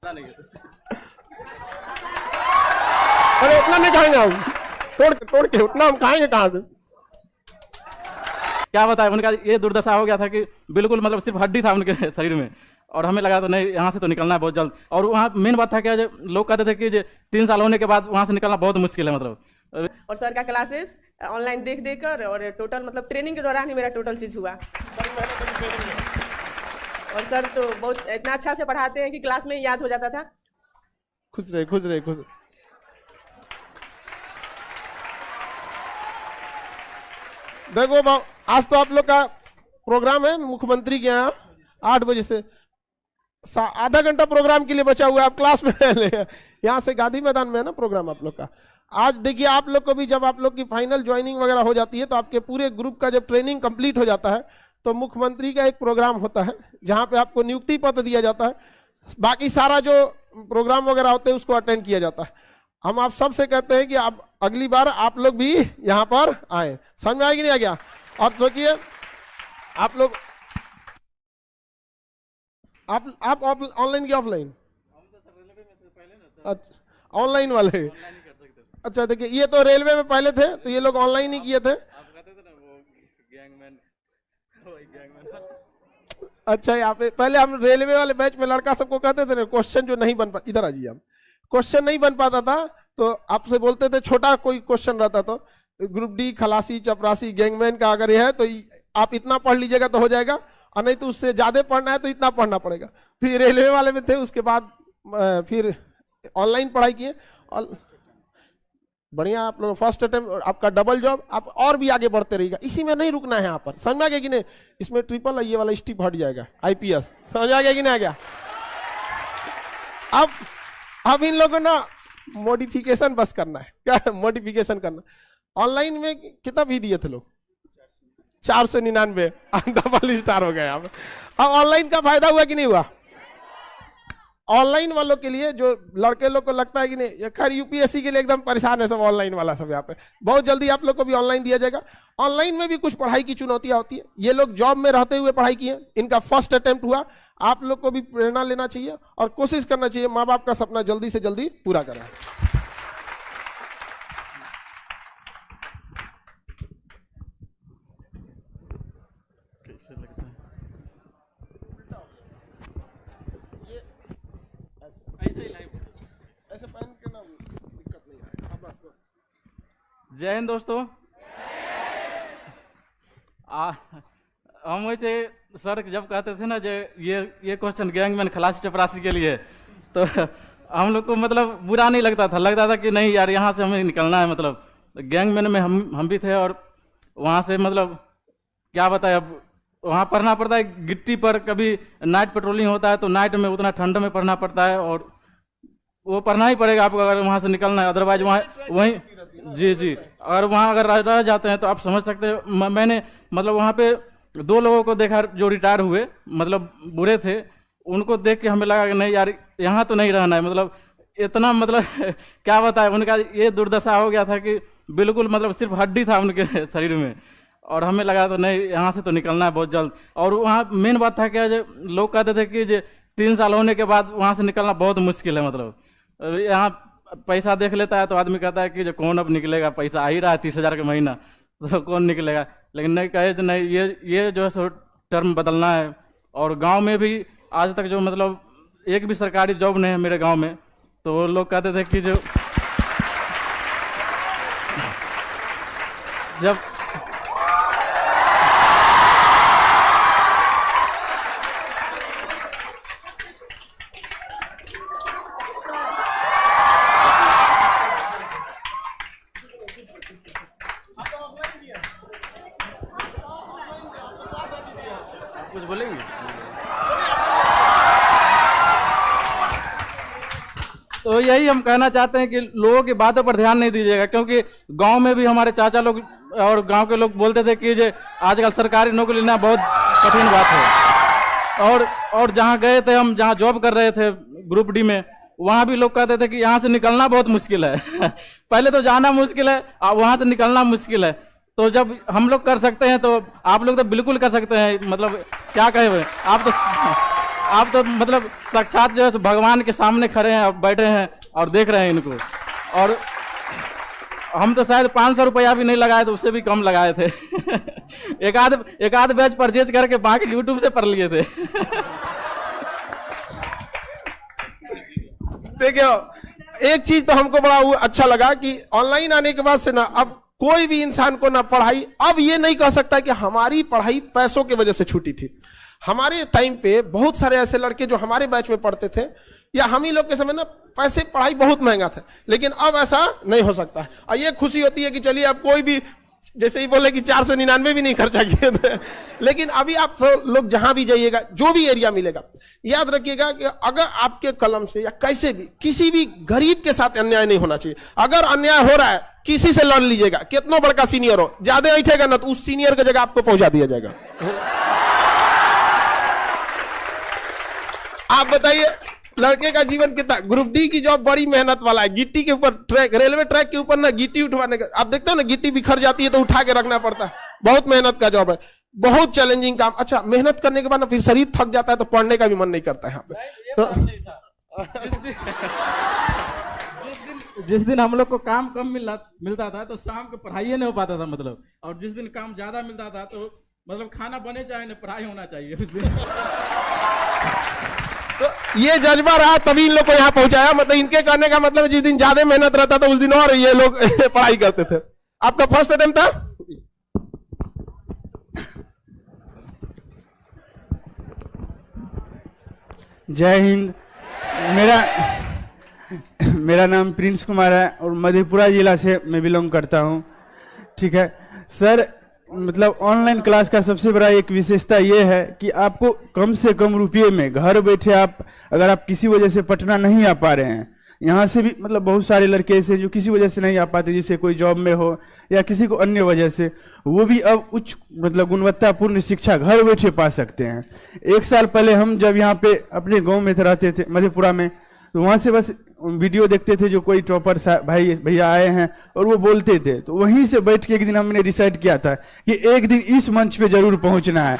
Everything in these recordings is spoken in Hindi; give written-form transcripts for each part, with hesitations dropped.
अरे उतना नहीं खाएंगे हम, तोड़ के उतना हम खाएंगे कहाँ से? क्या बताए, उनका ये दुर्दशा हो गया था कि बिल्कुल मतलब सिर्फ हड्डी था उनके शरीर में, और हमें लगा था नहीं यहाँ से तो निकलना है बहुत जल्द। और वहाँ मेन बात था क्या, लोग कहते थे कि 3 साल होने के बाद वहाँ से निकलना बहुत मुश्किल है मतलब। और सर का क्लासेस ऑनलाइन देख कर और टोटल मतलब ट्रेनिंग के दौरान ही मेरा टोटल चीज़ हुआ। और सर तो बहुत इतना अच्छा से पढ़ाते हैं कि क्लास में ही याद हो जाता था। खुश रहे खुश रहे खुश। देखो आज तो आप लोग का प्रोग्राम है मुख्यमंत्री के यहाँ 8 बजे से, आधा घंटा प्रोग्राम के लिए बचा हुआ है। आप क्लास में यहाँ से गांधी मैदान में है ना प्रोग्राम आप लोग का। आज देखिए आप लोग को भी जब आप लोग की फाइनल ज्वाइनिंग वगैरह हो जाती है तो आपके पूरे ग्रुप का जब ट्रेनिंग कंप्लीट हो जाता है तो मुख्यमंत्री का एक प्रोग्राम होता है जहाँ पे आपको नियुक्ति पत्र दिया जाता है। बाकी सारा जो प्रोग्राम वगैरह होते हैं उसको अटेंड किया जाता है। हम आप सबसे कहते हैं कि आप अगली बार आप लोग भी यहाँ पर आए। समझ में आएगी नहीं आ गया? और सोचिए आप लोग आप ऑनलाइन की ऑफलाइन? ऑनलाइन वाले। अच्छा देखिए ये तो रेलवे में पहले थे तो ये लोग ऑनलाइन ही किए थे। अच्छा यहाँ पे पहले हम रेलवे वाले बैच में लड़का सबको कहते थे ना क्वेश्चन जो नहीं बन पा, इधर आ जाइए, हम क्वेश्चन नहीं बन पाता था तो आपसे बोलते थे छोटा कोई क्वेश्चन रहता तो ग्रुप डी खलासी चपरासी गैंगमैन का अगर ये है तो आप इतना पढ़ लीजिएगा तो हो जाएगा, और नहीं तो उससे ज्यादा पढ़ना है तो इतना पढ़ना पड़ेगा। फिर रेलवे वाले में थे, उसके बाद फिर ऑनलाइन पढ़ाई किए। बढ़िया आप लोग फर्स्ट अटेम्प्ट आपका डबल जॉब, आप और भी आगे बढ़ते रहिएगा, इसी में नहीं रुकना है। यहाँ पर समझ में आ गया कि नहीं? इसमें ट्रिपल ये वाला स्टिप हट जाएगा IPS। समझ आ गया कि नहीं आ गया? अब इन लोगों ना मॉडिफिकेशन बस करना है। क्या मॉडिफिकेशन करना? ऑनलाइन में कितना फी दिए थे लोग? 499, डबल स्टार हो गया। अब ऑनलाइन का फायदा हुआ कि नहीं हुआ? ऑनलाइन वालों के लिए जो लड़के लोग को लगता है कि नहीं, खैर UPSC के लिए एकदम परेशान है सब ऑनलाइन वाला सब। यहाँ पे बहुत जल्दी आप लोग को भी ऑनलाइन दिया जाएगा। ऑनलाइन में भी कुछ पढ़ाई की चुनौतियां होती है। ये लोग जॉब में रहते हुए पढ़ाई किए, इनका फर्स्ट अटेम्प्ट हुआ। आप लोग को भी प्रेरणा लेना चाहिए और कोशिश करना चाहिए माँ बाप का सपना जल्दी से जल्दी पूरा करें। ऐसे पहन के ना दिक्कत नहीं है। बस जय हिंद दोस्तों। हम वैसे सर जब कहते थे ना जो ये क्वेश्चन गैंगमैन खलासी चपरासी के लिए, तो हम लोग को मतलब बुरा नहीं लगता था कि नहीं यार यहाँ से हमें निकलना है। मतलब गैंगमैन में हम भी थे, और वहाँ से मतलब क्या बताए, अब वहाँ पढ़ना पड़ता है गिट्टी पर। कभी नाइट पेट्रोलिंग होता है तो नाइट में उतना ठंड में पढ़ना पड़ता है, और वो पढ़ना ही पड़ेगा आपको अगर वहाँ से निकलना है। अदरवाइज वहाँ वहीं जी अगर वहाँ अगर रह जाते हैं तो आप समझ सकते हैं। मैंने मतलब वहाँ पे 2 लोगों को देखा जो रिटायर हुए, मतलब बुरे थे, उनको देख के हमें लगा कि नहीं यार यहाँ तो नहीं रहना है। मतलब इतना मतलब क्या बताए, उनका ये दुर्दशा हो गया था कि बिल्कुल मतलब सिर्फ हड्डी था उनके शरीर में, और हमें लगा था नहीं यहाँ से तो निकलना है बहुत जल्द। और वहाँ मेन बात था क्या, लोग कहते थे कि 3 साल होने के बाद वहाँ से निकलना बहुत मुश्किल है। मतलब यहाँ पैसा देख लेता है तो आदमी कहता है कि जो कौन अब निकलेगा, पैसा आ ही रहा है 30,000 का महीना, तो कौन निकलेगा। लेकिन नहीं कहे तो नहीं, ये जो है सो टर्म बदलना है। और गांव में भी आज तक जो मतलब एक भी सरकारी जॉब नहीं है मेरे गांव में, तो वो लोग कहते थे कि जब कुछ बोलेंगे तो यही हम कहना चाहते हैं कि लोगों की बातों पर ध्यान नहीं दीजिएगा, क्योंकि गांव में भी हमारे चाचा लोग और गांव के लोग बोलते थे कि आजकल सरकारी नौकरी लेना बहुत कठिन बात है। और जहां गए थे हम, जहां जॉब कर रहे थे ग्रुप डी में, वहां भी लोग कहते थे कि यहाँ से निकलना बहुत मुश्किल है पहले तो जाना मुश्किल है, वहां से निकलना मुश्किल है। तो जब हम लोग कर सकते हैं तो आप लोग तो बिल्कुल कर सकते हैं। मतलब क्या कहे, आप तो मतलब साक्षात जो है भगवान के सामने खड़े हैं, आप बैठे हैं और देख रहे हैं इनको। और हम तो शायद 500 रुपया भी नहीं लगाए थे, उससे भी कम लगाए थे। एक आध बैच परचेज करके बाकी यूट्यूब से पढ़ लिए थे। देखियो, एक चीज तो हमको बड़ा अच्छा लगा कि ऑनलाइन आने के बाद से ना अब कोई भी इंसान को ना पढ़ाई, अब ये नहीं कह सकता कि हमारी पढ़ाई पैसों की वजह से छूटी थी। हमारे टाइम पे बहुत सारे ऐसे लड़के जो हमारे बैच में पढ़ते थे या हम ही लोग के समय ना पैसे पढ़ाई बहुत महंगा था, लेकिन अब ऐसा नहीं हो सकता है। और ये खुशी होती है कि चलिए अब कोई भी जैसे ही बोले कि 499 भी नहीं खर्चा किए थे, लेकिन अभी आप तो लोग जहां भी जाइएगा, जो भी एरिया मिलेगा, याद रखिएगा कि अगर आपके कलम से या कैसे भी किसी भी गरीब के साथ अन्याय नहीं होना चाहिए। अगर अन्याय हो रहा है किसी से लड़ लीजिएगा, कितना बड़का सीनियर हो, ज्यादा ऐठेगा ना तो उस सीनियर की जगह आपको पहुंचा दिया जाएगा। आप बताइए लड़के का जीवन कितना, ग्रुप डी की जॉब बड़ी मेहनत वाला है। गिट्टी के ऊपर ट्रैक, रेलवे ट्रैक के ऊपर ना गिट्टी उठवाने का, आप देखते हो ना गिट्टी बिखर जाती है तो उठा के रखना पड़ता है, बहुत मेहनत का जॉब है, बहुत चैलेंजिंग काम। अच्छा, मेहनत करने के बाद ना फिर शरीर थक जाता है तो पढ़ने का भी मन नहीं करता है यहाँ पे। तो जिस दिन हम लोग को काम कम मिलता था तो शाम को पढ़ाई नहीं हो पाता था मतलब, और जिस दिन काम ज्यादा मिलता था तो मतलब खाना बने चाहे ना पढ़ाई होना चाहिए उस दिन। तो ये जज्बा रहा तभी इन लोग को यहाँ पहुंचाया। मतलब इनके करने का मतलब जिस दिन ज्यादा मेहनत रहता था उस दिन और ये लोग पढ़ाई करते थे। आपका फर्स्ट अटेम्प्ट था? जय हिंद। मेरा नाम प्रिंस कुमार है और मधेपुरा जिला से मैं बिलोंग करता हूँ। ठीक है सर, मतलब ऑनलाइन क्लास का सबसे बड़ा एक विशेषता ये है कि आपको कम से कम रुपये में घर बैठे आप, अगर आप किसी वजह से पटना नहीं आ पा रहे हैं, यहाँ से भी मतलब बहुत सारे लड़के ऐसे जो किसी वजह से नहीं आ पाते, जैसे कोई जॉब में हो या किसी को अन्य वजह से, वो भी अब उच्च मतलब गुणवत्तापूर्ण शिक्षा घर बैठे पा सकते हैं। 1 साल पहले हम जब यहाँ पे अपने गाँव में रहते थे मधेपुरा में, तो वहाँ से बस वीडियो देखते थे जो कोई टॉपर भाई भैया आए हैं और वो बोलते थे, तो वहीं से बैठ के एक दिन हमने डिसाइड किया था कि एक दिन इस मंच पे जरूर पहुंचना है।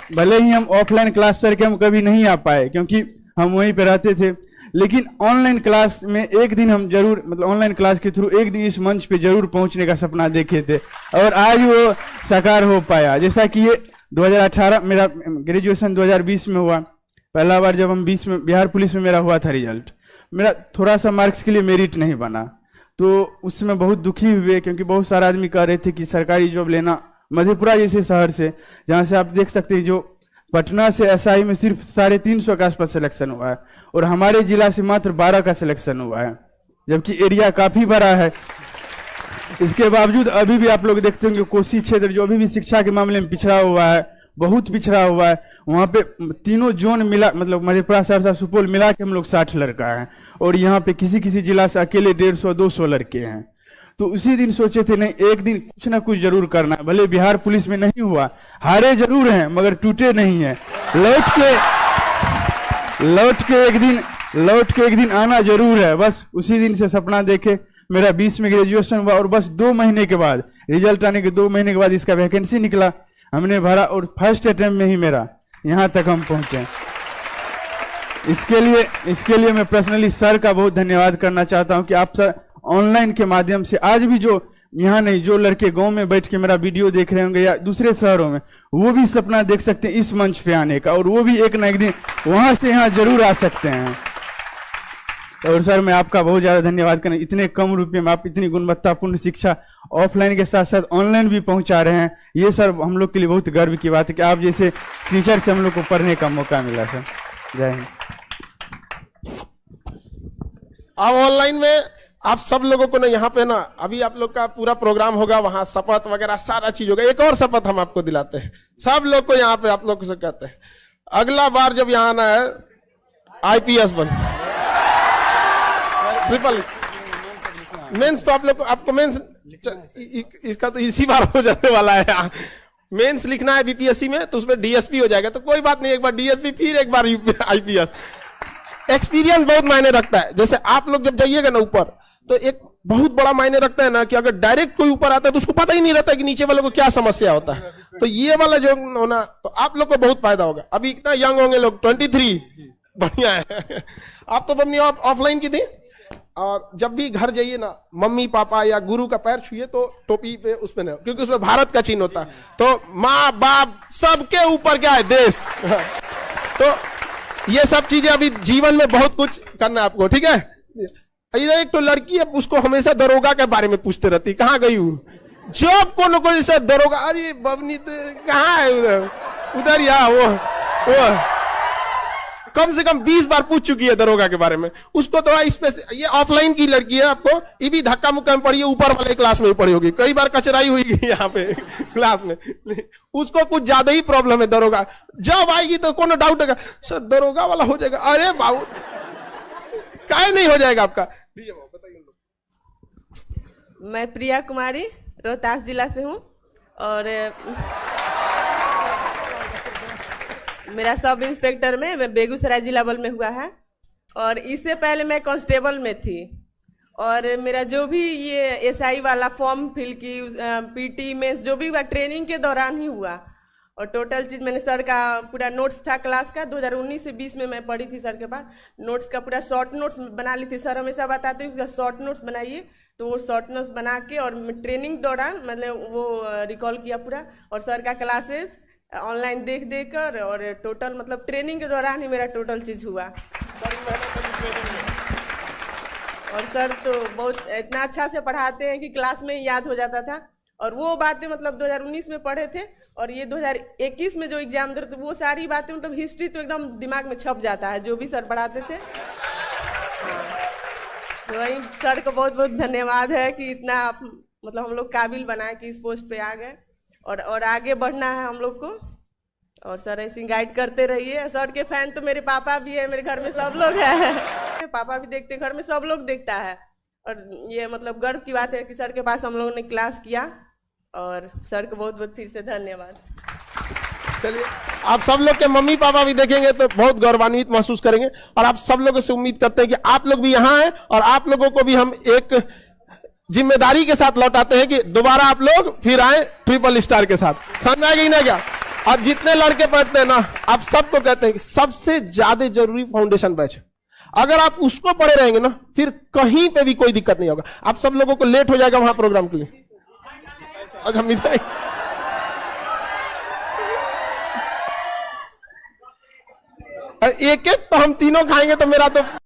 भले ही हम ऑफलाइन क्लास सर के हम कभी नहीं आ पाए क्योंकि हम वहीं पे रहते थे, लेकिन ऑनलाइन क्लास में एक दिन हम जरूर मतलब ऑनलाइन क्लास के थ्रू एक दिन इस मंच पे जरूर पहुंचने का सपना देखे थे और आज वो साकार हो पाया। जैसा कि ये 2018 मेरा ग्रेजुएशन 2020 में हुआ, पहला बार जब हम 20 में बिहार पुलिस में मेरा हुआ था रिजल्ट, मेरा थोड़ा सा मार्क्स के लिए मेरिट नहीं बना, तो उसमें बहुत दुखी हुए क्योंकि बहुत सारे आदमी कह रहे थे कि सरकारी जॉब लेना मधेपुरा जैसे शहर से, जहाँ से आप देख सकते हैं जो पटना से एसआई में सिर्फ 350 के आसपास सिलेक्शन हुआ है और हमारे जिला से मात्र 12 का सिलेक्शन हुआ है, जबकि एरिया काफ़ी बड़ा है। इसके बावजूद अभी भी आप लोग देखते होंगे कोसी क्षेत्र जो अभी भी शिक्षा के मामले में पिछड़ा हुआ है, बहुत पिछड़ा हुआ है। वहाँ पे तीनों जोन मिला, मतलब मधेपुरा, सहरसा, सुपौल मिला के हम लोग 60 लड़का हैं और यहाँ पे किसी किसी जिला से अकेले 150-200 लड़के हैं। तो उसी दिन सोचे थे नहीं, एक दिन कुछ ना कुछ जरूर करना है। भले बिहार पुलिस में नहीं हुआ, हारे जरूर हैं मगर टूटे नहीं हैं। लौट के एक दिन आना जरूर है। बस उसी दिन से सपना देखे। मेरा 20 में ग्रेजुएशन हुआ और बस 2 महीने के बाद, रिजल्ट आने के 2 महीने के बाद इसका वैकेंसी निकला, हमने भरा और फर्स्ट अटेम्प्ट में ही मेरा यहाँ तक हम पहुँचे। इसके लिए मैं पर्सनली सर का बहुत धन्यवाद करना चाहता हूँ कि आप सर ऑनलाइन के माध्यम से आज भी जो यहाँ नहीं, जो लड़के गांव में बैठ के मेरा वीडियो देख रहे होंगे या दूसरे शहरों में, वो भी सपना देख सकते हैं इस मंच पे आने का और वो भी एक ना एक दिन वहां से यहाँ जरूर आ सकते हैं। और सर मैं आपका बहुत ज़्यादा धन्यवाद करना, इतने कम रुपये में आप इतनी गुणवत्तापूर्ण शिक्षा ऑफलाइन के साथ साथ ऑनलाइन भी पहुंचा रहे हैं। ये सर हम लोग के लिए बहुत गर्व की बात है कि आप जैसे टीचर से हम लोग को पढ़ने का मौका मिला। सर जय हिंद। अब ऑनलाइन में आप सब लोगों को ना यहाँ पे ना अभी आप लोग का पूरा प्रोग्राम होगा, वहां शपथ वगैरह सारा चीज होगा। एक और शपथ हम आपको दिलाते हैं, सब लोग को यहाँ पे आप लोग से कहते हैं, अगला बार जब यहाँ आना है IPS बन, ट्रिपल मेंस तो आप लोग आपको मेंस इसका तो इसी बार हो जाने वाला है। मेंस लिखना है BPSC में तो उसमें DSP हो जाएगा, तो कोई बात नहीं, एक बार DSP फिर एक बार IPS। एक्सपीरियंस बहुत मायने रखता है। जैसे आप लोग जब जाइएगा ना ऊपर तो एक बहुत बड़ा मायने रखता है ना कि अगर डायरेक्ट कोई ऊपर आता है तो उसको पता ही नहीं रहता कि नीचे वाले को क्या समस्या होता है। तो ये वाला जो होना, तो आप लोग को बहुत फायदा होगा। अभी इतना यंग होंगे लोग, 23, बढ़िया है। आप तो अपनी ऑफलाइन की थी, और जब भी घर जाइए ना, मम्मी पापा या गुरु का पैर छुइए तो टोपी पे उस पे नहीं, क्योंकि उसमें भारत का चिन्ह होता है। तो माँ बाप सबके ऊपर क्या है, देश। तो ये सब चीजें अभी जीवन में बहुत कुछ करना है आपको, ठीक है। इधर एक तो लड़की है, उसको हमेशा दरोगा के बारे में पूछते रहती, कहाँ गई हूँ, जब को न कोई से दरोगा, अरे बबनी तो कहाँ है, उधर या वो कम से कम 20 बार पूछ चुकी है दरोगा के बारे में। उसको थोड़ा ये ऑफलाइन की लड़की है, आपको ये भी धक्का मुक्का में पड़ी है, ऊपर वाले क्लास में ही पड़ी होगी, कई बार कचराई हुई यहाँ पे क्लास में। उसको कुछ ज्यादा ही प्रॉब्लम है दरोगा, जब आएगी तो कोनो डाउट है, सर दरोगा वाला हो जाएगा। अरे बाबू काहे नहीं हो जाएगा आपका। मैं प्रिया कुमारी रोहतास जिला से हूँ, और मेरा सब इंस्पेक्टर में मैं बेगूसराय जिला बल में हुआ है, और इससे पहले मैं कांस्टेबल में थी। और मेरा जो भी ये एसआई वाला फॉर्म फिल की, पीटी में जो भी हुआ ट्रेनिंग के दौरान ही हुआ। और टोटल चीज़ मैंने सर का पूरा नोट्स था क्लास का, 2019 से 20 में मैं पढ़ी थी सर के पास, नोट्स का पूरा शॉर्ट नोट्स बना ली थी। सर हमेशा बताते हैं उसका शॉर्ट नोट्स बनाइए, तो वो शॉर्ट नोट्स बना के और ट्रेनिंग दौरान मतलब वो रिकॉल किया पूरा। और सर का क्लासेस ऑनलाइन देख कर, और टोटल मतलब ट्रेनिंग के दौरान ही मेरा टोटल चीज़ हुआ। और सर तो बहुत इतना अच्छा से पढ़ाते हैं कि क्लास में ही याद हो जाता था। और वो बातें मतलब 2019 में पढ़े थे, और ये 2021 में जो एग्जाम दे रहे थे वो सारी बातें मतलब हिस्ट्री तो एकदम दिमाग में छप जाता है, जो भी सर पढ़ाते थे। तो वही सर को बहुत बहुत धन्यवाद है कि इतना आप मतलब हम लोग काबिल बनाए कि इस पोस्ट पे आ गए, और आगे बढ़ना है हम लोग को। और सर ऐसे गाइड करते रहिए। सर के फैन तो मेरे पापा भी है, मेरे घर में सब लोग हैं, पापा भी देखते, घर में सब लोग देखता है। और ये मतलब गर्व की बात है कि सर के पास हम लोगों ने क्लास किया, और सर को बहुत बहुत फिर से धन्यवाद। चलिए, आप सब लोग के मम्मी पापा भी देखेंगे तो बहुत गौरवान्वित महसूस करेंगे। और आप सब लोगों से उम्मीद करते हैं कि आप लोग भी यहाँ हैं, और आप लोगों को भी हम एक जिम्मेदारी के साथ लौटाते हैं कि दोबारा आप लोग फिर आए ट्रिपल स्टार के साथ। समझ में आ गई ना क्या। और जितने लड़के पढ़ते हैं ना, आप सबको कहते हैं कि सबसे ज्यादा जरूरी फाउंडेशन बैच, अगर आप उसको पढ़े रहेंगे ना, फिर कहीं पे भी कोई दिक्कत नहीं होगा। आप सब लोगों को लेट हो जाएगा वहां प्रोग्राम के लिए। आज हम मिठाई एक एक तो हम तीनों खाएंगे तो मेरा तो